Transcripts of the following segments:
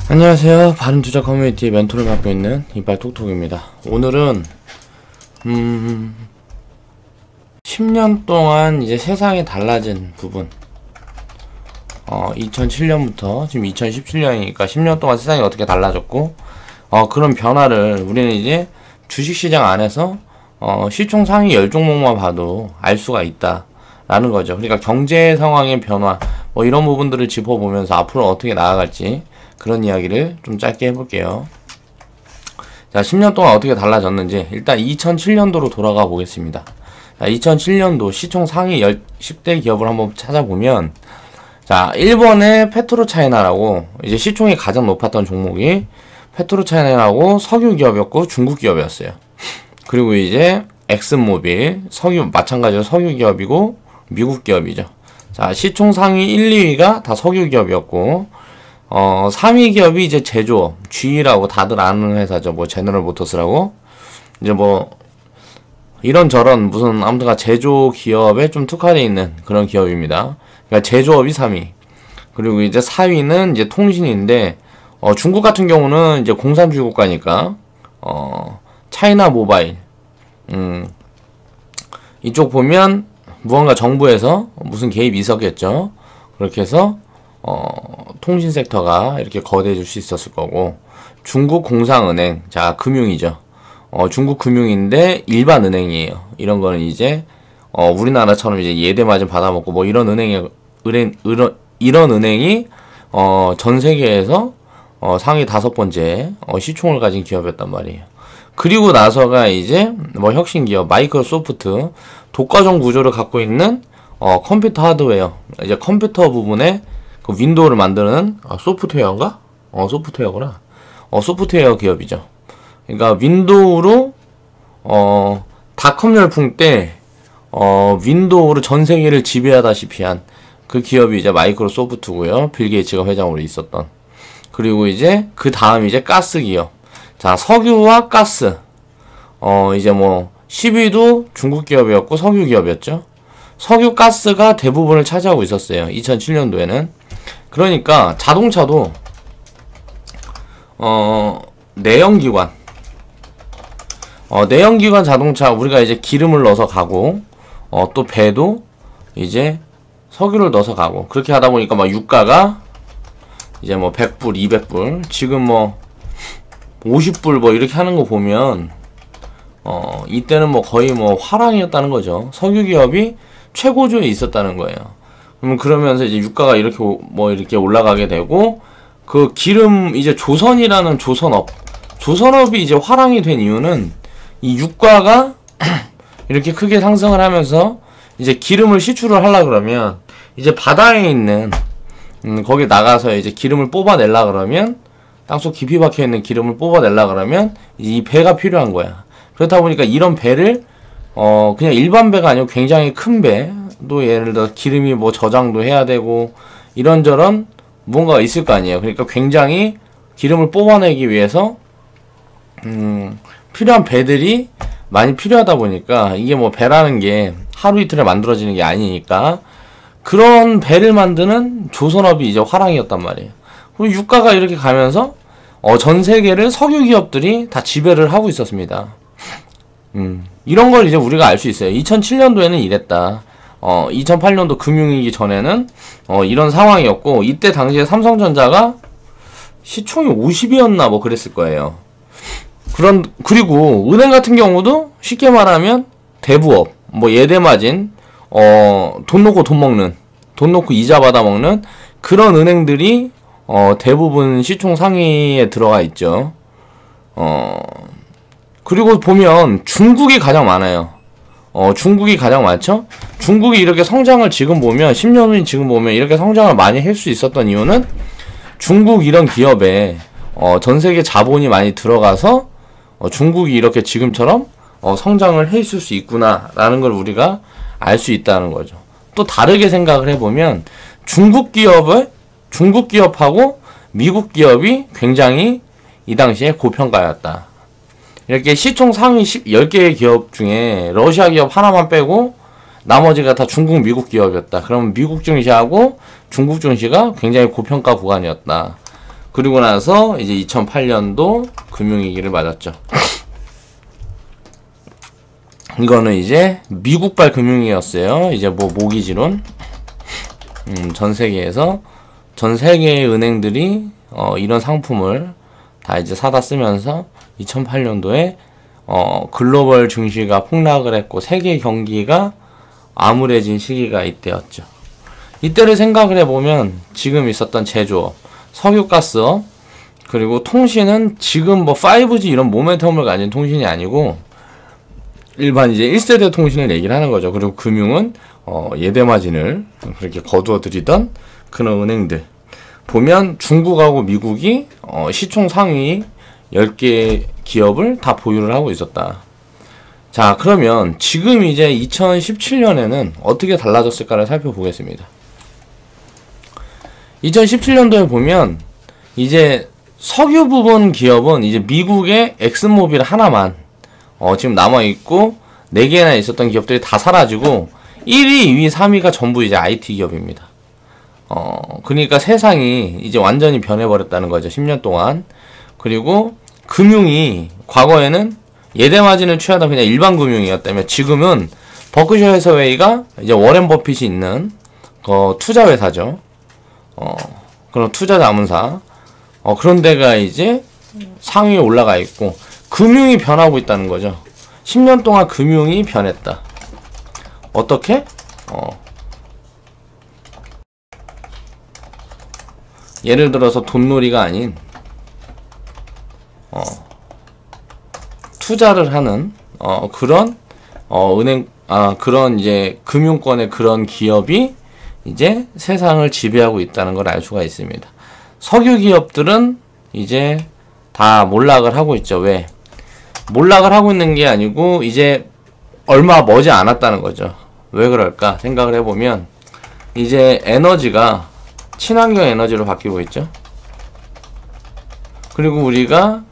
안녕하세요. 바른투자 커뮤니티 멘토를 맡고 있는 이빨톡톡입니다. 오늘은 10년 동안 이제 세상이 달라진 부분, 2007년부터 지금 2017년이니까 10년 동안 세상이 어떻게 달라졌고, 그런 변화를 우리는 이제 주식시장 안에서 시총 상위 10종목만 봐도 알 수가 있다 라는 거죠. 그러니까 경제 상황의 변화 뭐 이런 부분들을 짚어보면서 앞으로 어떻게 나아갈지 그런 이야기를 좀 짧게 해볼게요. 자, 10년 동안 어떻게 달라졌는지 일단 2007년도로 돌아가 보겠습니다. 자, 2007년도 시총 상위 10대 기업을 한번 찾아보면, 자, 1번에 페트로차이나라고 이제 시총이 가장 높았던 종목이 페트로차이나라고 석유 기업이었고 중국 기업이었어요. 그리고 이제 엑슨모빌 석유 마찬가지로 석유 기업이고 미국 기업이죠. 자, 시총 상위 1, 2위가 다 석유 기업이었고 3위 기업이 이제 제조업, GE라고 다들 아는 회사죠. 뭐 제너럴 모터스라고 이제 뭐 이런저런 무슨 아무튼 제조 기업에 좀 특화되어 있는 그런 기업입니다. 그러니까 제조업이 3위. 그리고 이제 4위는 이제 통신인데 중국 같은 경우는 이제 공산주의 국가니까 차이나 모바일 이쪽 보면 무언가 정부에서 무슨 개입이 있었겠죠. 그렇게 해서 통신 섹터가 이렇게 거대해질 수 있었을 거고, 중국 공상은행, 자, 금융이죠. 중국 금융인데 일반 은행이에요. 이런 거는 이제 우리나라처럼 이제 예대 마진 받아먹고 뭐 이런 이런 은행이 전 세계에서 상위 5번째 시총을 가진 기업이었단 말이에요. 그리고 나서가 이제 뭐 혁신 기업 마이크로소프트, 독과점 구조를 갖고 있는 컴퓨터 하드웨어, 이제 컴퓨터 부분에 그 윈도우를 만드는 소프트웨어인가? 소프트웨어구나. 소프트웨어 기업이죠. 그러니까 윈도우로 닷컴 열풍 때 윈도우로 전 세계를 지배하다시피 한 그 기업이 이제 마이크로소프트고요. 빌 게이츠가 회장으로 있었던. 그리고 이제 그 다음 이제 가스 기업. 자, 석유와 가스. 이제 뭐 10위도 중국 기업이었고 석유 기업이었죠. 석유 가스가 대부분을 차지하고 있었어요. 2007년도에는. 그러니까 자동차도 내연기관 내연기관 자동차 우리가 이제 기름을 넣어서 가고 또 배도 이제 석유를 넣어서 가고, 그렇게 하다 보니까 막 유가가 이제 뭐 100불, 200불, 지금 뭐 50불 뭐 이렇게 하는 거 보면 이때는 뭐 거의 뭐 화랑이었다는 거죠. 석유 기업이 최고조에 있었다는 거예요. 그러면서 이제 유가가 이렇게 뭐 이렇게 올라가게 되고, 그 기름 이제 조선이라는 조선업이 이제 화랑이 된 이유는 이 유가가 이렇게 크게 상승을 하면서 이제 기름을 시추를 하려 그러면 이제 바다에 있는 거기 나가서 이제 기름을 뽑아내려 그러면, 땅속 깊이 박혀 있는 기름을 뽑아내려 그러면 이 배가 필요한 거야. 그렇다 보니까 이런 배를 그냥 일반 배가 아니고 굉장히 큰 배도 예를 들어 기름이 뭐 저장도 해야 되고 이런저런 뭔가가 있을 거 아니에요. 그러니까 굉장히 기름을 뽑아내기 위해서 필요한 배들이 많이 필요하다 보니까, 이게 뭐 배라는 게 하루 이틀에 만들어지는 게 아니니까 그런 배를 만드는 조선업이 이제 화랑이었단 말이에요. 그리고 유가가 이렇게 가면서 전 세계를 석유 기업들이 다 지배를 하고 있었습니다. 이런 걸 이제 우리가 알 수 있어요. 2007년도에는 이랬다. 2008년도 금융위기 전에는 이런 상황이었고, 이때 당시에 삼성전자가 시총이 50이었나 뭐 그랬을 거예요. 그리고 은행 같은 경우도 쉽게 말하면 대부업, 뭐 예대마진, 돈 놓고 이자 받아먹는 그런 은행들이 대부분 시총 상위에 들어가 있죠. 그리고 보면 중국이 가장 많아요. 중국이 가장 많죠? 중국이 이렇게 성장을 지금 보면, 10년 후인 지금 보면 이렇게 성장을 많이 할 수 있었던 이유는 중국 이런 기업에 전 세계 자본이 많이 들어가서 중국이 이렇게 지금처럼 성장을 해 있을 수 있구나 라는 걸 우리가 알 수 있다는 거죠. 또 다르게 생각을 해보면 중국 기업하고 미국 기업이 굉장히 이 당시에 고평가였다. 이렇게 시총 상위 10개의 기업 중에 러시아 기업 하나만 빼고 나머지가 다 중국, 미국 기업이었다. 그러면 미국 증시하고 중국 증시가 굉장히 고평가 구간이었다. 그리고 나서 이제 2008년도 금융위기를 맞았죠. 이거는 이제 미국발 금융위기였어요. 이제 뭐 모기지론. 전 세계에서 전 세계의 은행들이 이런 상품을 다 이제 사다 쓰면서 2008년도에 글로벌 증시가 폭락을 했고 세계 경기가 암울해진 시기가 이때였죠. 이때를 생각을 해보면 지금 있었던 제조업, 석유가스업, 그리고 통신은 지금 뭐 5G 이런 모멘텀을 가진 통신이 아니고 일반 이제 1세대 통신을 얘기를 하는 거죠. 그리고 금융은 예대마진을 그렇게 거두어 들이던 그런 은행들 보면 중국하고 미국이 시총 상위 10개 기업을 다 보유를 하고 있었다. 자, 그러면 지금 이제 2017년에는 어떻게 달라졌을까를 살펴보겠습니다. 2017년도에 보면 이제 석유 부분 기업은 이제 미국의 엑슨모빌 하나만 지금 남아있고 4개나 있었던 기업들이 다 사라지고 1위, 2위, 3위가 전부 이제 IT 기업입니다. 그러니까 세상이 이제 완전히 변해버렸다는 거죠. 10년 동안. 그리고 금융이 과거에는 예대마진을 취하던 그냥 일반 금융이었다면 지금은 버크셔 해서웨이가 이제 워렌 버핏이 있는 투자 회사죠. 그런 투자 자문사. 그런 데가 이제 상위에 올라가 있고 금융이 변하고 있다는 거죠. 10년 동안 금융이 변했다. 어떻게? 예를 들어서 돈놀이가 아닌 투자를 하는 그런 은행 그런 이제 금융권의 그런 기업이 이제 세상을 지배하고 있다는 걸 알 수가 있습니다. 석유 기업들은 이제 다 몰락을 하고 있죠. 왜? 몰락을 하고 있는 게 아니고 이제 얼마 머지 않았다는 거죠. 왜 그럴까 생각을 해보면 이제 에너지가 친환경 에너지로 바뀌고 있죠. 그리고 우리가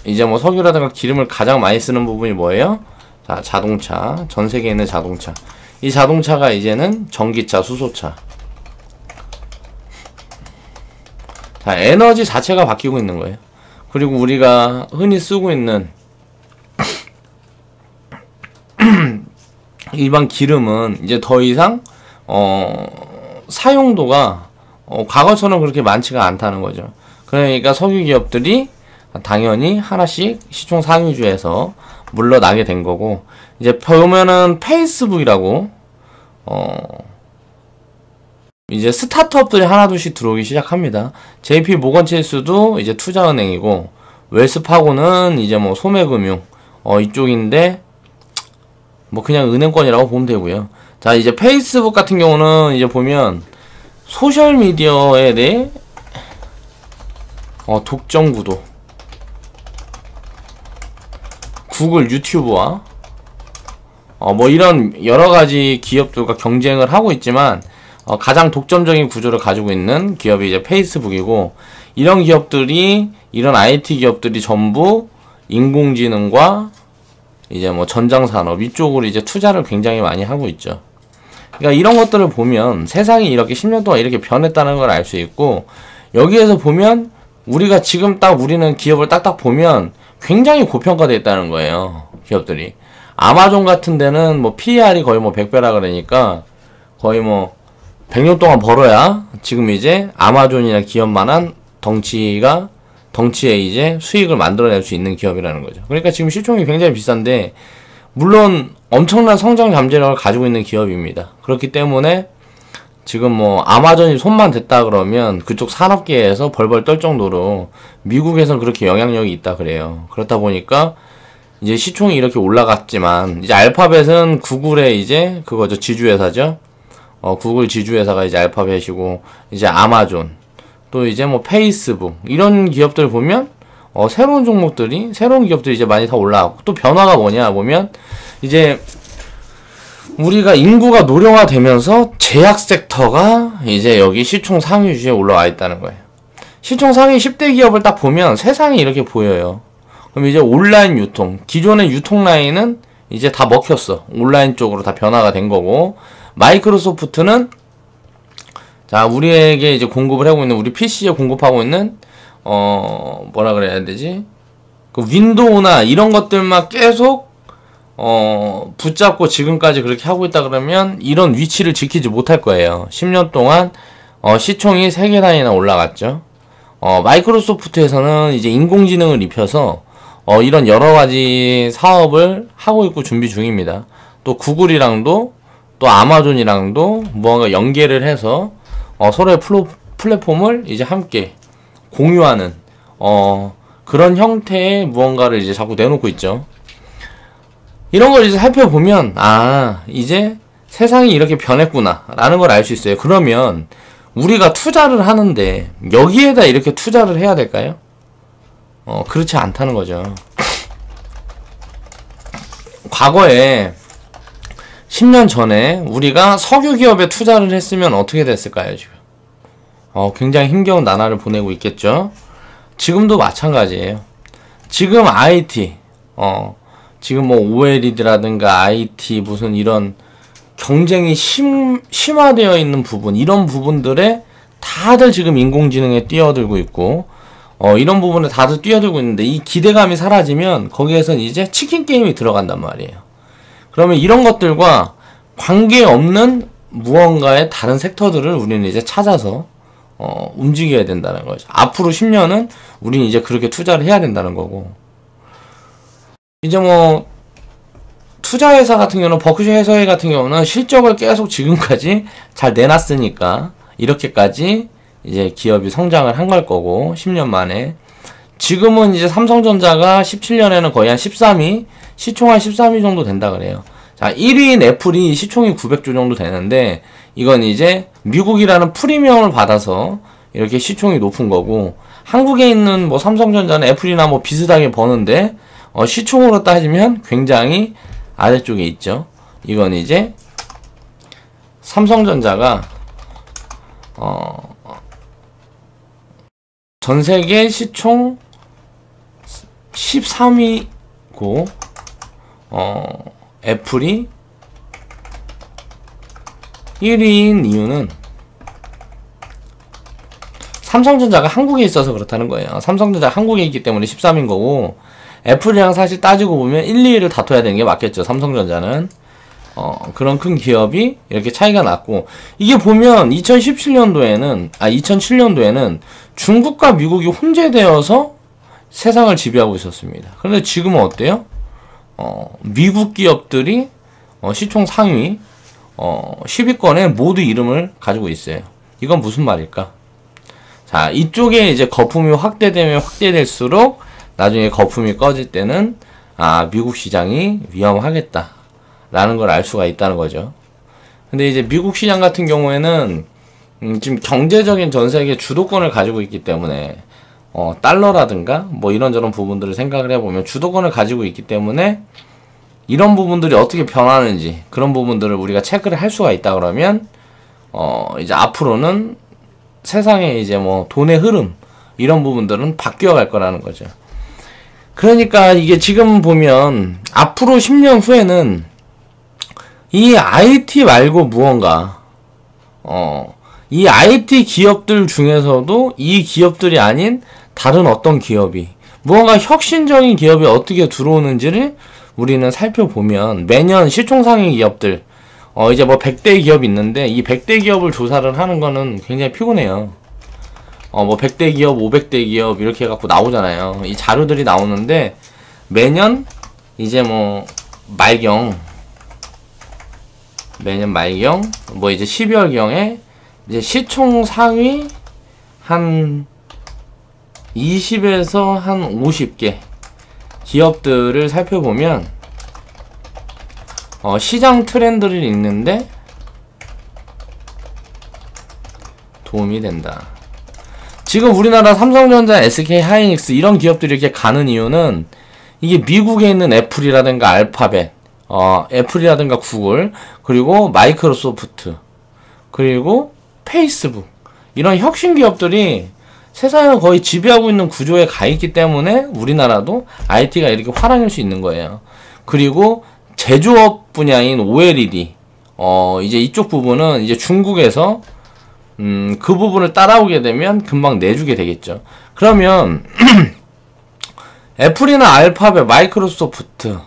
이제 뭐 석유라든가 기름을 가장 많이 쓰는 부분이 뭐예요? 자, 자동차. 전 세계에 있는 자동차. 이 자동차가 이제는 전기차, 수소차. 자, 에너지 자체가 바뀌고 있는 거예요. 그리고 우리가 흔히 쓰고 있는 일반 기름은 이제 더 이상 사용도가 과거처럼 그렇게 많지가 않다는 거죠. 그러니까 석유 기업들이 당연히 하나씩 시총 상위주에서 물러나게 된 거고, 이제 보면은 페이스북이라고 이제 스타트업들이 하나둘씩 들어오기 시작합니다. JP 모건 체이스도 이제 투자은행이고, 웰스파고는 이제 뭐 소매금융 이쪽인데 뭐 그냥 은행권이라고 보면 되고요. 자, 이제 페이스북 같은 경우는 이제 보면 소셜 미디어에 대해 독점 구도, 구글, 유튜브와 뭐 이런 여러 가지 기업들과 경쟁을 하고 있지만 가장 독점적인 구조를 가지고 있는 기업이 이제 페이스북이고, 이런 기업들이, 이런 IT 기업들이 전부 인공지능과 이제 뭐 전장산업 이쪽으로 이제 투자를 굉장히 많이 하고 있죠. 그러니까 이런 것들을 보면 세상이 이렇게 10년 동안 이렇게 변했다는 걸 알 수 있고, 여기에서 보면 우리가 지금 딱 우리는 기업을 딱딱 보면 굉장히 고평가되어 있다는 거예요. 기업들이. 아마존 같은 데는 뭐 PER이 거의 뭐 100배라 그러니까 거의 뭐 100년 동안 벌어야 지금 이제 아마존이나 기업만한 덩치에 이제 수익을 만들어낼 수 있는 기업이라는 거죠. 그러니까 지금 시총이 굉장히 비싼데, 물론 엄청난 성장 잠재력을 가지고 있는 기업입니다. 그렇기 때문에 지금 뭐 아마존이 손만 댔다 그러면 그쪽 산업계에서 벌벌 떨 정도로 미국에서는 그렇게 영향력이 있다 그래요. 그렇다 보니까 이제 시총이 이렇게 올라갔지만, 이제 알파벳은 구글의 이제 그거죠, 지주회사죠. 구글 지주회사가 이제 알파벳이고, 이제 아마존, 또 이제 뭐 페이스북, 이런 기업들 보면 새로운 종목들이, 새로운 기업들이 이제 많이 다 올라가고, 또 변화가 뭐냐 보면 이제 우리가 인구가 노령화되면서 제약 섹터가 이제 여기 시총 상위주에 올라와 있다는 거예요. 시총 상위 10대 기업을 딱 보면 세상이 이렇게 보여요. 그럼 이제 온라인 유통, 기존의 유통 라인은 이제 다 먹혔어. 온라인 쪽으로 다 변화가 된 거고, 마이크로소프트는 자, 우리에게 이제 공급을 하고 있는, 우리 PC에 공급하고 있는 뭐라 그래야 되지? 그 윈도우나 이런 것들만 계속 붙잡고 지금까지 그렇게 하고 있다 그러면 이런 위치를 지키지 못할 거예요. 10년 동안 시총이 3개 단위나 올라갔죠. 마이크로소프트에서는 이제 인공지능을 입혀서 이런 여러 가지 사업을 하고 있고 준비 중입니다. 또 구글이랑도 또 아마존이랑도 무언가 연계를 해서 서로의 플랫폼을 이제 함께 공유하는 그런 형태의 무언가를 이제 자꾸 내놓고 있죠. 이런 걸 이제 살펴보면 이제 세상이 이렇게 변했구나 라는 걸 알 수 있어요. 그러면 우리가 투자를 하는데 여기에다 이렇게 투자를 해야 될까요? 그렇지 않다는 거죠. 과거에 10년 전에 우리가 석유 기업에 투자를 했으면 어떻게 됐을까요, 지금? 굉장히 힘겨운 나날을 보내고 있겠죠? 지금도 마찬가지예요. 지금 IT, 지금 뭐 OLED라든가 IT 무슨 이런 경쟁이 심화되어 있는 부분, 이런 부분들에 다들 지금 인공지능에 뛰어들고 있고, 이런 부분에 다들 뛰어들고 있는데 이 기대감이 사라지면 거기에선 이제 치킨 게임이 들어간단 말이에요. 그러면 이런 것들과 관계없는 무언가의 다른 섹터들을 우리는 이제 찾아서 움직여야 된다는 거죠. 앞으로 10년은 우리는 이제 그렇게 투자를 해야 된다는 거고, 이제 뭐 투자회사 같은 경우는 버크셔 해서웨이 같은 경우는 실적을 계속 지금까지 잘 내놨으니까 이렇게까지 이제 기업이 성장을 한 걸 거고, 10년 만에. 지금은 이제 삼성전자가 17년에는 거의 한 13위, 시총 한 13위 정도 된다 그래요. 자, 1위인 애플이 시총이 900조 정도 되는데, 이건 이제 미국이라는 프리미엄을 받아서 이렇게 시총이 높은 거고, 한국에 있는 뭐 삼성전자는 애플이나 뭐 비슷하게 버는데, 시총으로 따지면 굉장히 아래쪽에 있죠. 이건 이제 삼성전자가 전세계 시총 13위고 애플이 1위인 이유는 삼성전자가 한국에 있어서 그렇다는 거예요. 삼성전자가 한국에 있기 때문에 13위인 거고, 애플이랑 사실 따지고 보면 1, 2위를 다퉈야 되는 게 맞겠죠. 삼성전자는. 그런 큰 기업이 이렇게 차이가 났고, 이게 보면 2007년도에는 중국과 미국이 혼재되어서 세상을 지배하고 있었습니다. 그런데 지금은 어때요? 미국 기업들이 시총 상위 10위권에 모두 이름을 가지고 있어요. 이건 무슨 말일까? 자, 이쪽에 이제 거품이 확대되면 확대될수록 나중에 거품이 꺼질 때는 미국 시장이 위험하겠다 라는 걸 알 수가 있다는 거죠. 근데 이제 미국 시장 같은 경우에는 지금 경제적인 전 세계 주도권을 가지고 있기 때문에 달러라든가 뭐 이런저런 부분들을 생각을 해보면 주도권을 가지고 있기 때문에 이런 부분들이 어떻게 변하는지 그런 부분들을 우리가 체크를 할 수가 있다 그러면 이제 앞으로는 세상에 이제 뭐 돈의 흐름 이런 부분들은 바뀌어 갈 거라는 거죠. 그러니까 이게 지금 보면 앞으로 10년 후에는 이 IT 말고 무언가 이 IT 기업들 중에서도 이 기업들이 아닌 다른 어떤 기업이 무언가 혁신적인 기업이 어떻게 들어오는지를 우리는 살펴보면 매년 시총상위 기업들 이제 뭐 100대 기업이 있는데 이 100대 기업을 조사를 하는 거는 굉장히 피곤해요. 뭐 100대 기업, 500대 기업 이렇게 해갖고 나오잖아요. 이 자료들이 나오는데 매년 이제 뭐 매년 말경 뭐 이제 12월경에 이제 시총 상위 한 20에서 한 50개 기업들을 살펴보면 시장 트렌드를 읽는데 도움이 된다. 지금 우리나라 삼성전자, SK 하이닉스 이런 기업들이 이렇게 가는 이유는 이게 미국에 있는 애플이라든가 알파벳, 애플이라든가 구글, 그리고 마이크로소프트, 그리고 페이스북 이런 혁신 기업들이 세상을 거의 지배하고 있는 구조에 가 있기 때문에 우리나라도 IT가 이렇게 화랑일 수 있는 거예요. 그리고 제조업 분야인 OLED, 이제 이쪽 부분은 이제 중국에서 그 부분을 따라오게 되면 금방 내주게 되겠죠. 그러면 애플이나 알파벳, 마이크로소프트,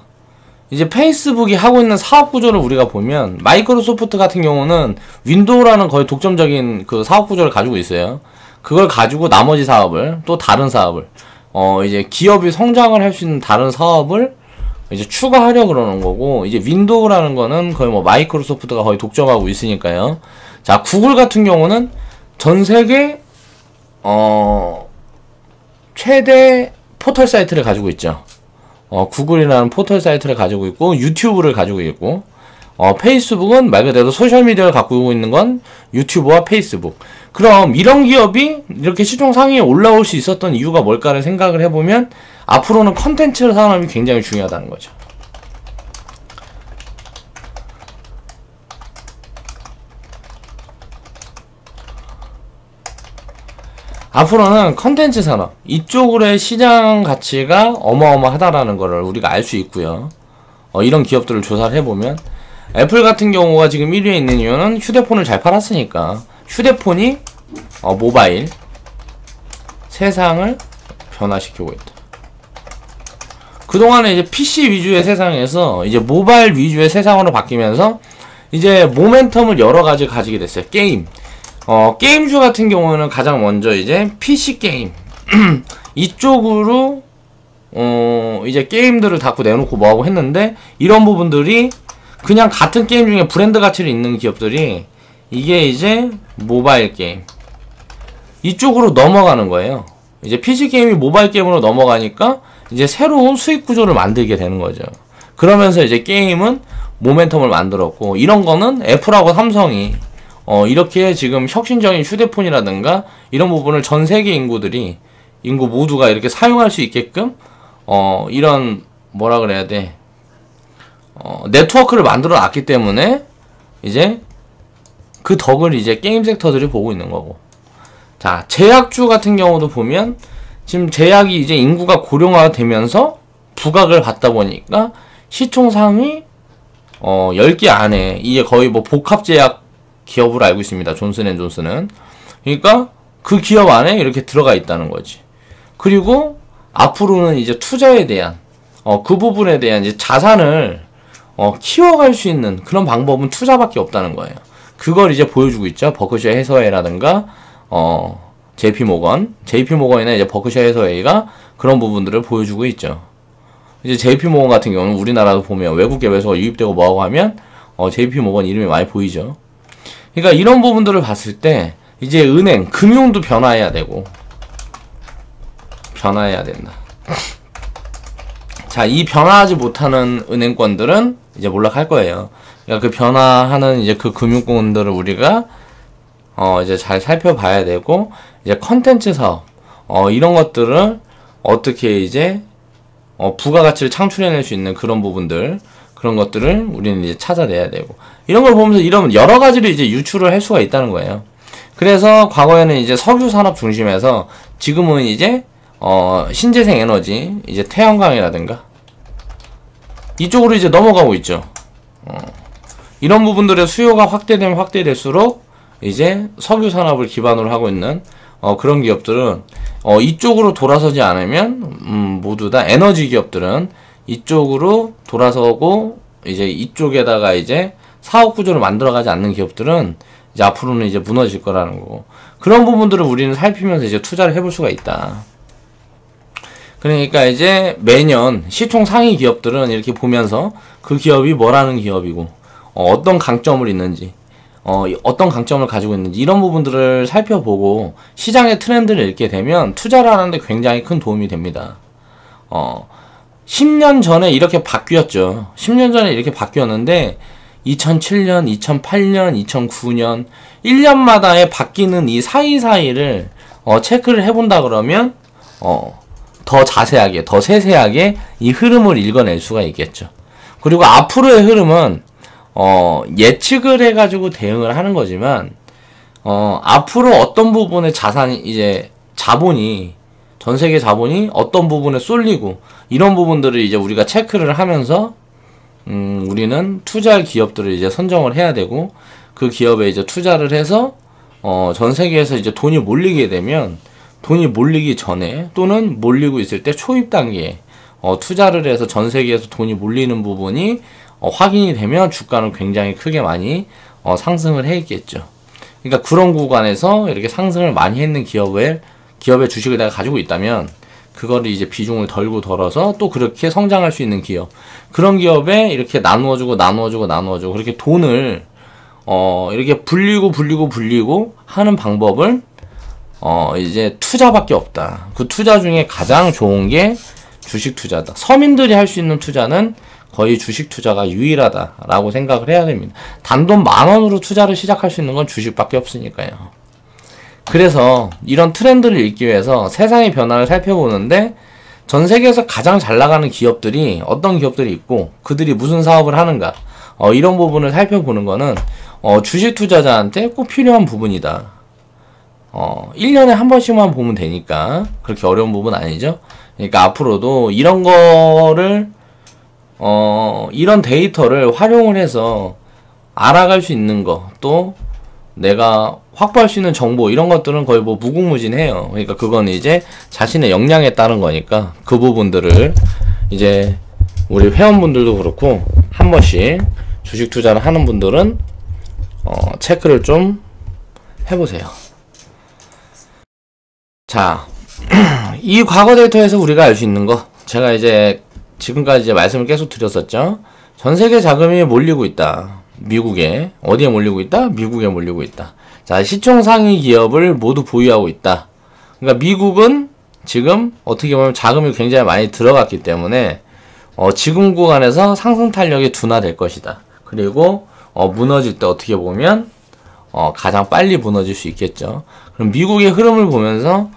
이제 페이스북이 하고 있는 사업 구조를 우리가 보면, 마이크로소프트 같은 경우는 윈도우라는 거의 독점적인 그 사업 구조를 가지고 있어요. 그걸 가지고 나머지 사업을, 또 다른 사업을, 이제 기업이 성장을 할 수 있는 다른 사업을 이제 추가하려 그러는 거고, 이제 윈도우라는 거는 거의 뭐 마이크로소프트가 거의 독점하고 있으니까요. 자, 구글 같은 경우는 전 세계 최대 포털 사이트를 가지고 있죠. 구글이라는 포털 사이트를 가지고 있고, 유튜브를 가지고 있고, 페이스북은 말 그대로 소셜미디어를 갖고 있는 건 유튜브와 페이스북. 그럼 이런 기업이 이렇게 시총 상위에 올라올 수 있었던 이유가 뭘까를 생각을 해보면, 앞으로는 컨텐츠 산업이 굉장히 중요하다는 거죠. 앞으로는 컨텐츠 산업, 이쪽으로의 시장 가치가 어마어마하다라는 거를 우리가 알 수 있고요. 이런 기업들을 조사를 해보면, 애플 같은 경우가 지금 1위에 있는 이유는 휴대폰을 잘 팔았으니까, 휴대폰이 모바일 세상을 변화시키고 있다. 그동안에 이제 PC 위주의 세상에서 이제 모바일 위주의 세상으로 바뀌면서 이제 모멘텀을 여러 가지 가지게 됐어요. 게임. 게임주 같은 경우는 가장 먼저 이제 PC 게임. 이쪽으로, 이제 게임들을 자꾸 내놓고 뭐하고 했는데, 이런 부분들이 그냥 같은 게임 중에 브랜드 가치를 있는 기업들이 이게 이제 모바일 게임. 이쪽으로 넘어가는 거예요. 이제 PC 게임이 모바일 게임으로 넘어가니까 이제 새로운 수익 구조를 만들게 되는 거죠. 그러면서 이제 게임은 모멘텀을 만들었고, 이런 거는 애플하고 삼성이 이렇게 지금 혁신적인 휴대폰이라든가 이런 부분을 전 세계 인구 모두가 이렇게 사용할 수 있게끔 이런 뭐라 그래야 돼, 네트워크를 만들어 놨기 때문에 이제 그 덕을 이제 게임 섹터들이 보고 있는 거고. 자, 제약주 같은 경우도 보면 지금 제약이 이제 인구가 고령화되면서 부각을 받다 보니까 시총 상위 10개 안에, 이게 거의 뭐 복합제약 기업으로 알고 있습니다. 존슨앤존슨은. 그러니까 그 기업 안에 이렇게 들어가 있다는 거지. 그리고 앞으로는 이제 투자에 대한 그 부분에 대한 이제 자산을 키워갈 수 있는 그런 방법은 투자밖에 없다는 거예요. 그걸 이제 보여주고 있죠. 버크셔 해서웨이라든가 JP모건이나 이제 버크셔 해서웨이가 그런 부분들을 보여주고 있죠. 이제 JP모건 같은 경우는 우리나라도 보면 외국 기업에서 유입되고 뭐하고 하면 JP모건 이름이 많이 보이죠. 그러니까 이런 부분들을 봤을 때 이제 은행, 금융도 변화해야 되고, 변화해야 된다. 자, 이 변화하지 못하는 은행권들은 이제 몰락할 거예요. 그러니까 그 변화하는 이제 그 금융권들을 우리가 이제 잘 살펴봐야 되고, 이제 컨텐츠 사업 이런 것들을 어떻게 이제 부가가치를 창출해낼 수 있는 그런 부분들, 그런 것들을 우리는 이제 찾아내야 되고, 이런 걸 보면서 이런 여러 가지를 이제 유출을 할 수가 있다는 거예요. 그래서 과거에는 이제 석유 산업 중심에서 지금은 이제 신재생 에너지, 이제 태양광이라든가 이쪽으로 이제 넘어가고 있죠. 이런 부분들의 수요가 확대되면 확대될수록 이제 석유 산업을 기반으로 하고 있는 그런 기업들은 이쪽으로 돌아서지 않으면 모두 다 에너지 기업들은 이쪽으로 돌아서고, 이제 이쪽에다가 이제 사업 구조를 만들어가지 않는 기업들은 이제 앞으로는 이제 무너질 거라는 거고, 그런 부분들을 우리는 살피면서 이제 투자를 해볼 수가 있다. 그러니까 이제 매년 시총 상위 기업들은 이렇게 보면서 그 기업이 뭐라는 기업이고, 어떤 강점을 있는지, 어떤 강점을 가지고 있는지, 이런 부분들을 살펴보고 시장의 트렌드를 읽게 되면 투자를 하는데 굉장히 큰 도움이 됩니다. 10년 전에 이렇게 바뀌었죠. 10년 전에 이렇게 바뀌었는데 2007년, 2008년, 2009년 1년마다에 바뀌는 이 사이사이를 체크를 해본다 그러면 더 자세하게, 더 세세하게 이 흐름을 읽어낼 수가 있겠죠. 그리고 앞으로의 흐름은 예측을 해가지고 대응을 하는 거지만, 앞으로 어떤 부분의 자산이, 이제 자본이, 전 세계 자본이 어떤 부분에 쏠리고, 이런 부분들을 이제 우리가 체크를 하면서, 우리는 투자할 기업들을 이제 선정을 해야 되고, 그 기업에 이제 투자를 해서, 전 세계에서 이제 돈이 몰리게 되면 돈이 몰리기 전에 또는 몰리고 있을 때 초입 단계에 투자를 해서 전 세계에서 돈이 몰리는 부분이 확인이 되면 주가는 굉장히 크게 많이 상승을 해 있겠죠. 그러니까 그런 구간에서 이렇게 상승을 많이 했는 기업의 주식을 내가 가지고 있다면 그거를 이제 비중을 덜어서 또 그렇게 성장할 수 있는 기업, 그런 기업에 이렇게 나누어주고 그렇게 돈을 이렇게 불리고 하는 방법을 이제 투자밖에 없다. 그 투자 중에 가장 좋은 게 주식 투자다. 서민들이 할 수 있는 투자는 거의 주식 투자가 유일하다라고 생각을 해야 됩니다. 단돈 10,000원으로 투자를 시작할 수 있는 건 주식밖에 없으니까요. 그래서 이런 트렌드를 읽기 위해서 세상의 변화를 살펴보는데 전 세계에서 가장 잘 나가는 기업들이 어떤 기업들이 있고 그들이 무슨 사업을 하는가, 이런 부분을 살펴보는 거는 주식 투자자한테 꼭 필요한 부분이다. 1년에 한 번씩만 보면 되니까 그렇게 어려운 부분 아니죠. 그러니까 앞으로도 이런 거를 이런 데이터를 활용을 해서 알아갈 수 있는 거, 또 내가 확보할 수 있는 정보, 이런 것들은 거의 뭐 무궁무진해요. 그러니까 그건 이제 자신의 역량에 따른 거니까 그 부분들을 이제 우리 회원분들도 그렇고 한 번씩 주식 투자를 하는 분들은 체크를 좀 해보세요. 자, 이 과거 데이터에서 우리가 알 수 있는 거, 제가 이제 지금까지 이제 말씀을 계속 드렸었죠. 전 세계 자금이 몰리고 있다. 미국에. 어디에 몰리고 있다? 미국에 몰리고 있다. 자, 시총 상위 기업을 모두 보유하고 있다. 그러니까 미국은 지금 어떻게 보면 자금이 굉장히 많이 들어갔기 때문에 지금 구간에서 상승 탄력이 둔화될 것이다. 그리고 무너질 때 어떻게 보면 가장 빨리 무너질 수 있겠죠. 그럼 미국의 흐름을 보면서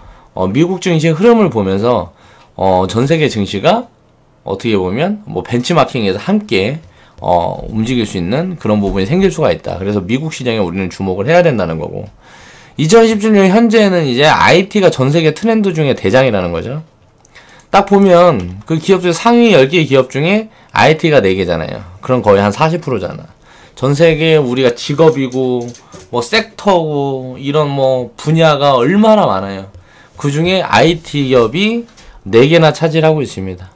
미국 증시의 흐름을 보면서 전 세계 증시가 어떻게 보면 뭐 벤치마킹에서 함께 움직일 수 있는 그런 부분이 생길 수가 있다. 그래서 미국 시장에 우리는 주목을 해야 된다는 거고, 2017년 현재는 이제 IT가 전 세계 트렌드 중에 대장이라는 거죠. 딱 보면 그 기업들 상위 10개 기업 중에 IT가 4개잖아요. 그럼 거의 한 40%잖아. 전 세계에 우리가 직업이고 뭐 섹터고 이런 뭐 분야가 얼마나 많아요. 그 중에 IT 기업이 4개나 차지하고 있습니다.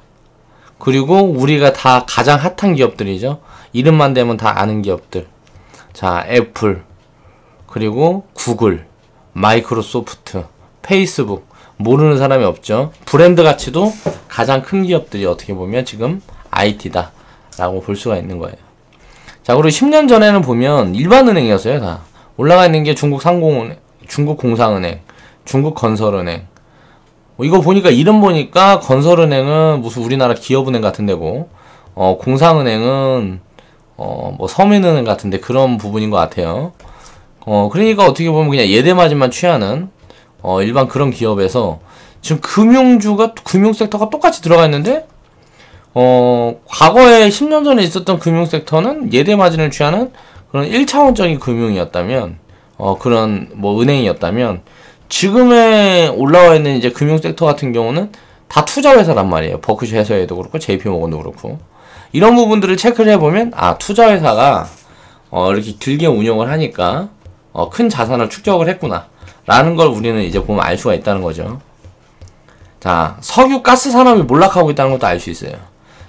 그리고 우리가 다 가장 핫한 기업들이죠. 이름만 대면 다 아는 기업들. 자, 애플, 그리고 구글, 마이크로소프트, 페이스북, 모르는 사람이 없죠. 브랜드 가치도 가장 큰 기업들이 어떻게 보면 지금 IT다 라고 볼 수가 있는 거예요. 자, 그리고 10년 전에는 보면 일반은행이었어요. 다 올라가 있는 게 중국상공은행, 중국공상은행, 중국건설은행. 이거 보니까 이름 보니까 건설은행은 무슨 우리나라 기업은행 같은 데고, 공상은행은 뭐 서민은행 같은데 그런 부분인 것 같아요. 그러니까 어떻게 보면 그냥 예대마진만 취하는 일반 그런 기업에서 지금 금융 섹터가 똑같이 들어가 있는데, 과거에 10년 전에 있었던 금융 섹터는 예대마진을 취하는 그런 1차원적인 금융이었다면, 그런 뭐 은행이었다면, 지금에 올라와 있는 이제 금융 섹터 같은 경우는 다 투자 회사란 말이에요. 버크셔 해서에도 그렇고 JP모건도 그렇고. 이런 부분들을 체크를 해보면 투자 회사가 이렇게 길게 운영을 하니까 큰 자산을 축적을 했구나 라는 걸 우리는 이제 보면 알 수가 있다는 거죠. 자, 석유 가스 산업이 몰락하고 있다는 것도 알 수 있어요.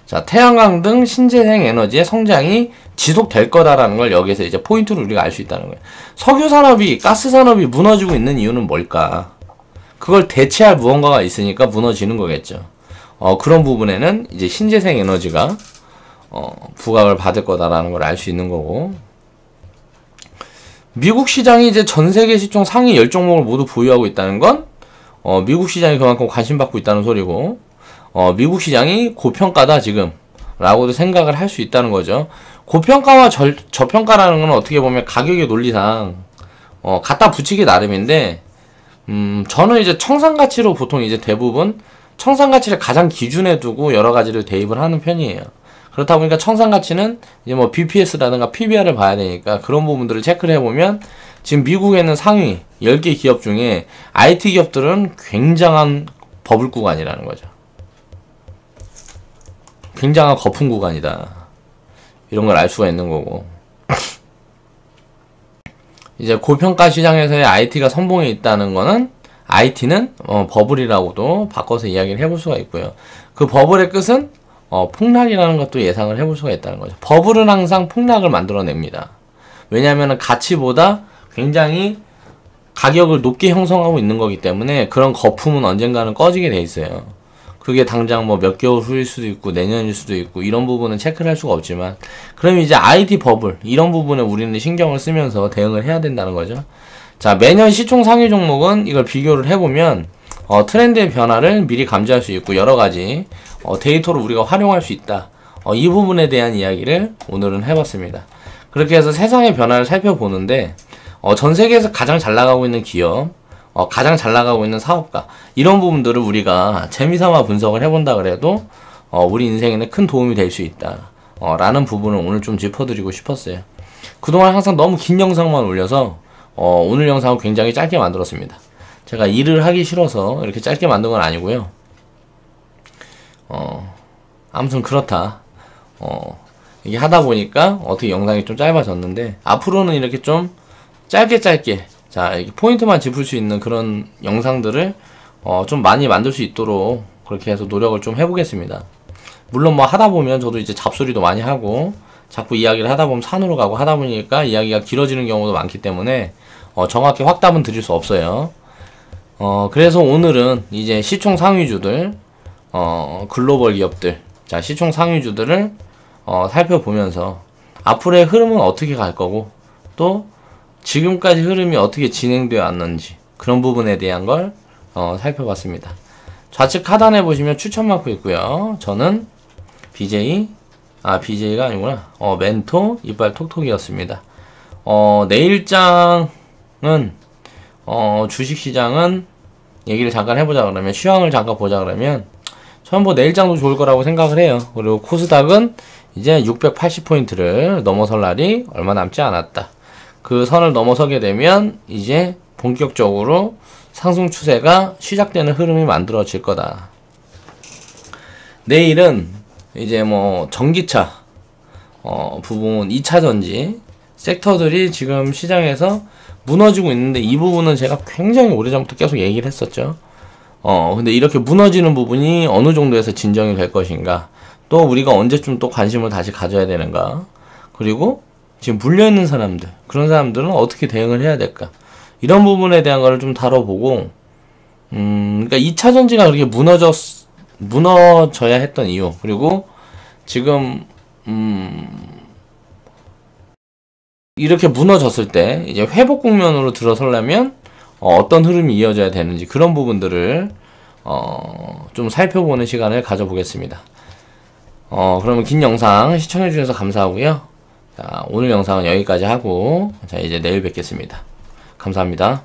자, 태양광 등 신재생 에너지의 성장이 지속될 거다라는 걸 여기서 이제 포인트로 우리가 알 수 있다는 거예요. 석유 산업이, 가스 산업이 무너지고 있는 이유는 뭘까? 그걸 대체할 무언가가 있으니까 무너지는 거겠죠. 그런 부분에는 이제 신재생 에너지가 부각을 받을 거다라는 걸 알 수 있는 거고, 미국 시장이 이제 전 세계 시총 상위 10종목을 모두 보유하고 있다는 건 미국 시장이 그만큼 관심받고 있다는 소리고, 미국 시장이 고평가다 지금 라고도 생각을 할 수 있다는 거죠. 고평가와 저평가라는 건 어떻게 보면 가격의 논리상 갖다 붙이기 나름인데, 저는 이제 청산가치로 보통 이제 대부분 청산가치를 가장 기준에 두고 여러 가지를 대입을 하는 편이에요. 그렇다 보니까 청산가치는 이제 뭐 BPS라든가 PBR을 봐야 되니까 그런 부분들을 체크를 해보면 지금 미국에는 상위 10개 기업 중에 IT 기업들은 굉장한 버블 구간이라는 거죠. 굉장한 거품 구간이다. 이런 걸 알 수가 있는 거고. 이제 고평가 시장에서의 IT가 선봉에 있다는 거는 IT는 버블이라고도 바꿔서 이야기를 해볼 수가 있고요. 그 버블의 끝은 폭락이라는 것도 예상을 해볼 수가 있다는 거죠. 버블은 항상 폭락을 만들어냅니다. 왜냐하면 가치보다 굉장히 가격을 높게 형성하고 있는 거기 때문에 그런 거품은 언젠가는 꺼지게 돼 있어요. 그게 당장 뭐 몇 개월 후일 수도 있고 내년일 수도 있고 이런 부분은 체크를 할 수가 없지만, 그럼 이제 IT 버블 이런 부분에 우리는 신경을 쓰면서 대응을 해야 된다는 거죠. 자, 매년 시총 상위 종목은 이걸 비교를 해보면 트렌드의 변화를 미리 감지할 수 있고 여러 가지 데이터를 우리가 활용할 수 있다. 이 부분에 대한 이야기를 오늘은 해봤습니다. 그렇게 해서 세상의 변화를 살펴보는데 전 세계에서 가장 잘 나가고 있는 기업, 가장 잘 나가고 있는 사업가, 이런 부분들을 우리가 재미삼아 분석을 해본다 그래도 우리 인생에는 큰 도움이 될 수 있다 라는 부분을 오늘 좀 짚어드리고 싶었어요. 그동안 항상 너무 긴 영상만 올려서 오늘 영상은 굉장히 짧게 만들었습니다. 제가 일을 하기 싫어서 이렇게 짧게 만든 건 아니고요. 아무튼 그렇다. 이게 하다 보니까 어떻게 영상이 좀 짧아졌는데, 앞으로는 이렇게 좀 짧게 자, 이렇게 포인트만 짚을 수 있는 그런 영상들을 좀 많이 만들 수 있도록 그렇게 해서 노력을 좀 해보겠습니다. 물론 뭐 하다 보면 저도 이제 잡소리도 많이 하고 자꾸 이야기를 하다 보면 산으로 가고 하다 보니까 이야기가 길어지는 경우도 많기 때문에 정확히 확답은 드릴 수 없어요. 그래서 오늘은 이제 시총 상위주들, 글로벌 기업들, 자, 시총 상위주들을 살펴보면서 앞으로의 흐름은 어떻게 갈 거고, 또 지금까지 흐름이 어떻게 진행되어 왔는지 그런 부분에 대한 걸 살펴봤습니다. 좌측 하단에 보시면 추천 마크 있고요. 저는 BJ가 아니구나. 멘토 이빨 톡톡이었습니다. 내일장은 주식시장은 얘기를 잠깐 해보자 그러면, 시황을 잠깐 보자 그러면 저는 뭐 내일장도 좋을 거라고 생각을 해요. 그리고 코스닥은 이제 680포인트를 넘어설 날이 얼마 남지 않았다. 그 선을 넘어서게 되면 이제 본격적으로 상승 추세가 시작되는 흐름이 만들어질 거다. 내일은 이제 뭐 전기차 부분, 2차전지 섹터들이 지금 시장에서 무너지고 있는데, 이 부분은 제가 굉장히 오래전부터 계속 얘기를 했었죠. 근데 이렇게 무너지는 부분이 어느 정도에서 진정이 될 것인가, 또 우리가 언제쯤 또 관심을 다시 가져야 되는가, 그리고 지금 물려있는 사람들, 그런 사람들은 어떻게 대응을 해야 될까, 이런 부분에 대한 거를 좀 다뤄보고, 그러니까 2차전지가 그렇게 무너져야 했던 이유, 그리고 지금 이렇게 무너졌을 때 이제 회복 국면으로 들어서려면 어떤 흐름이 이어져야 되는지, 그런 부분들을 좀 살펴보는 시간을 가져보겠습니다. 그러면 긴 영상 시청해주셔서 감사하고요. 자, 오늘 영상은 여기까지 하고, 자, 이제 내일 뵙겠습니다. 감사합니다.